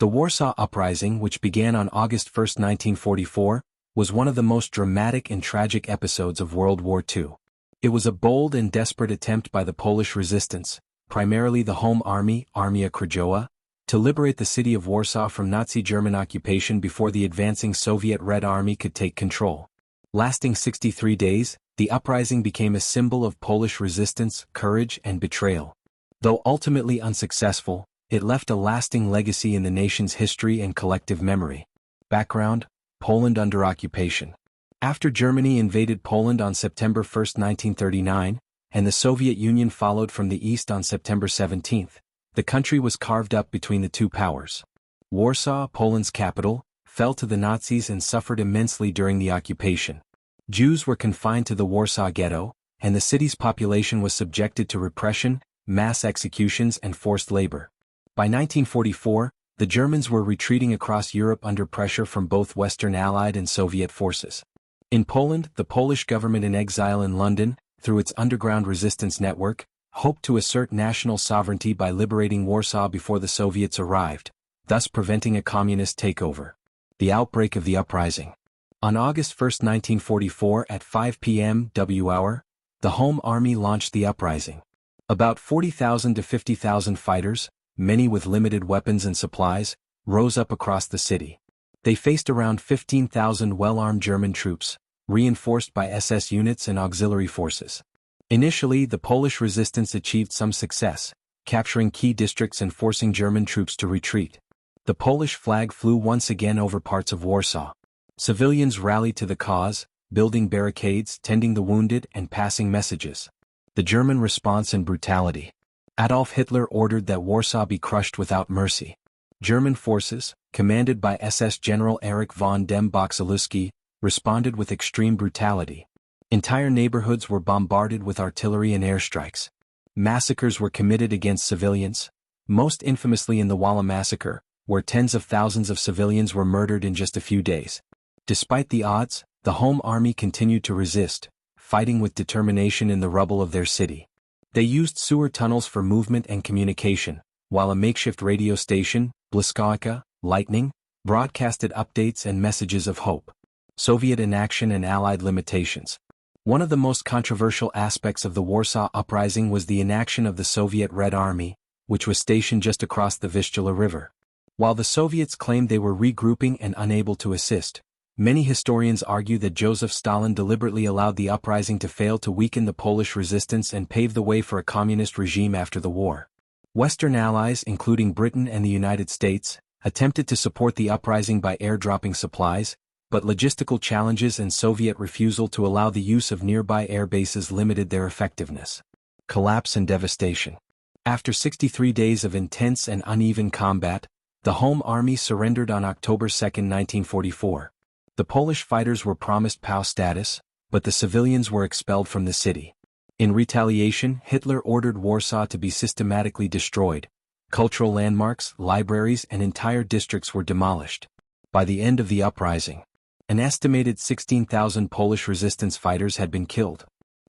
The Warsaw Uprising, which began on August 1, 1944, was one of the most dramatic and tragic episodes of World War II. It was a bold and desperate attempt by the Polish resistance, primarily the Home Army, Armia Krajowa, to liberate the city of Warsaw from Nazi German occupation before the advancing Soviet Red Army could take control. Lasting 63 days, the uprising became a symbol of Polish resistance, courage, and betrayal. Though ultimately unsuccessful, it left a lasting legacy in the nation's history and collective memory. Background: Poland under occupation. After Germany invaded Poland on September 1, 1939, and the Soviet Union followed from the east on September 17, the country was carved up between the two powers. Warsaw, Poland's capital, fell to the Nazis and suffered immensely during the occupation. Jews were confined to the Warsaw Ghetto, and the city's population was subjected to repression, mass executions, and forced labor. By 1944, the Germans were retreating across Europe under pressure from both Western Allied and Soviet forces. In Poland, the Polish government in exile in London, through its underground resistance network, hoped to assert national sovereignty by liberating Warsaw before the Soviets arrived, thus preventing a communist takeover. The outbreak of the uprising. On August 1, 1944 at 5 p.m. W hour, the Home Army launched the uprising. About 40,000 to 50,000 fighters, many with limited weapons and supplies, rose up across the city. They faced around 15,000 well-armed German troops, reinforced by SS units and auxiliary forces. Initially, the Polish resistance achieved some success, capturing key districts and forcing German troops to retreat. The Polish flag flew once again over parts of Warsaw. Civilians rallied to the cause, building barricades, tending the wounded, and passing messages. The German response and brutality. Adolf Hitler ordered that Warsaw be crushed without mercy. German forces, commanded by SS General Erich von dem Boxeluski, responded with extreme brutality. Entire neighborhoods were bombarded with artillery and airstrikes. Massacres were committed against civilians, most infamously in the Walla massacre, where tens of thousands of civilians were murdered in just a few days. Despite the odds, the Home Army continued to resist, fighting with determination in the rubble of their city. They used sewer tunnels for movement and communication, while a makeshift radio station, Błyskawica, Lightning, broadcasted updates and messages of hope. Soviet inaction and Allied limitations. One of the most controversial aspects of the Warsaw Uprising was the inaction of the Soviet Red Army, which was stationed just across the Vistula River. While the Soviets claimed they were regrouping and unable to assist, many historians argue that Joseph Stalin deliberately allowed the uprising to fail to weaken the Polish resistance and pave the way for a communist regime after the war. Western allies, including Britain and the United States, attempted to support the uprising by airdropping supplies, but logistical challenges and Soviet refusal to allow the use of nearby air bases limited their effectiveness. Collapse and devastation. After 63 days of intense and uneven combat, the Home Army surrendered on October 2, 1944. The Polish fighters were promised POW status, but the civilians were expelled from the city. In retaliation, Hitler ordered Warsaw to be systematically destroyed. Cultural landmarks, libraries, and entire districts were demolished. By the end of the uprising, an estimated 16,000 Polish resistance fighters had been killed.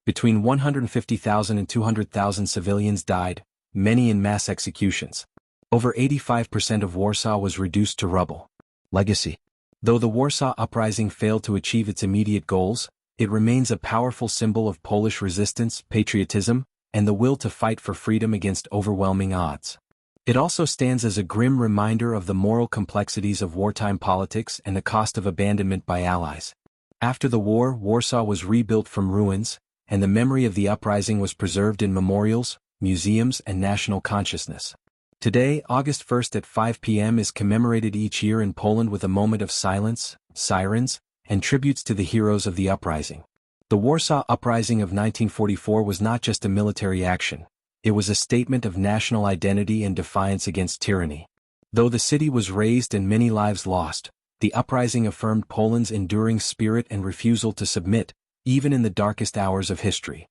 Between 150,000 and 200,000 civilians died, many in mass executions. Over 85% of Warsaw was reduced to rubble. Legacy. Though the Warsaw Uprising failed to achieve its immediate goals, it remains a powerful symbol of Polish resistance, patriotism, and the will to fight for freedom against overwhelming odds. It also stands as a grim reminder of the moral complexities of wartime politics and the cost of abandonment by allies. After the war, Warsaw was rebuilt from ruins, and the memory of the uprising was preserved in memorials, museums, and national consciousness. Today, August 1 at 5 p.m. is commemorated each year in Poland with a moment of silence, sirens, and tributes to the heroes of the uprising. The Warsaw Uprising of 1944 was not just a military action. It was a statement of national identity and defiance against tyranny. Though the city was razed and many lives lost, the uprising affirmed Poland's enduring spirit and refusal to submit, even in the darkest hours of history.